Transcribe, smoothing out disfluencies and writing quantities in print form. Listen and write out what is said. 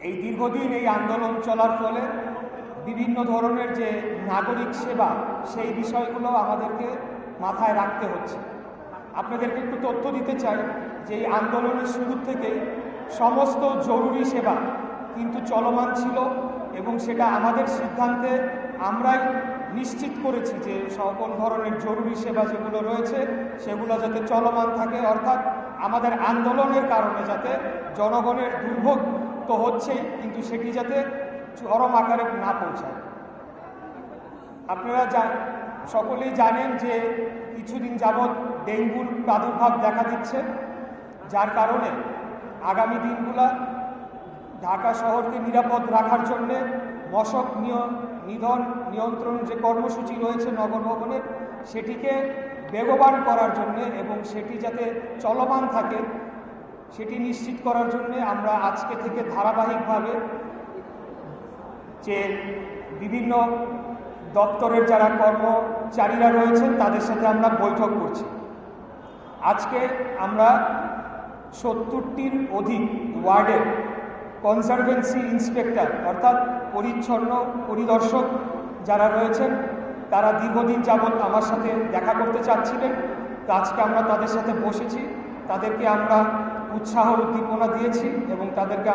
এই দীর্ঘদিন এই আন্দোলন চলার ফলে বিভিন্ন ধরনের যে নাগরিক সেবা সেই বিষয়গুলো আমাদেরকে মাথায় রাখতে হচ্ছে। আপনাদেরকে একটু তথ্য দিতে চাই যে এই আন্দোলনের শুরু থেকেই সমস্ত জরুরি সেবা কিন্তু চলমান ছিল এবং সেটা আমাদের সিদ্ধান্তে আমরাই নিশ্চিত করেছি যে সকল ধরনের জরুরি সেবা যেগুলো রয়েছে সেগুলো যাতে চলমান থাকে, অর্থাৎ আমাদের আন্দোলনের কারণে যাতে জনগণের দুর্ভোগ তো হচ্ছেই, কিন্তু সেটি যাতে চরম আকারে না পৌঁছায়। আপনারা সকলেই জানেন যে কিছুদিন যাবৎ ডেঙ্গুর প্রাদুর্ভাব দেখা দিচ্ছে, যার কারণে আগামী দিনগুলা ঢাকা শহরকে নিরাপদ রাখার জন্যে মশক নিধন নিয়ন্ত্রণ যে কর্মসূচি রয়েছে নগর ভবনের, সেটিকে বেগবান করার জন্যে এবং সেটি যাতে চলমান থাকে সেটি নিশ্চিত করার জন্যে আমরা আজকে থেকে ধারাবাহিকভাবে যে বিভিন্ন দপ্তরের যারা কর্মচারীরা রয়েছেন তাদের সাথে আমরা বৈঠক করছি। আজকে আমরা 70টির অধিক ওয়ার্ডের কনজারভেন্সি ইন্সপেক্টর অর্থাৎ পরিচ্ছন্ন পরিদর্শক যারা রয়েছেন তারা দীর্ঘদিন যাবৎ আমার সাথে দেখা করতে চাচ্ছিলেন। তো আজকে আমরা তাদের সাথে বসেছি, তাদেরকে আমরা উৎসাহ উদ্দীপনা দিয়েছি এবং তাদেরকে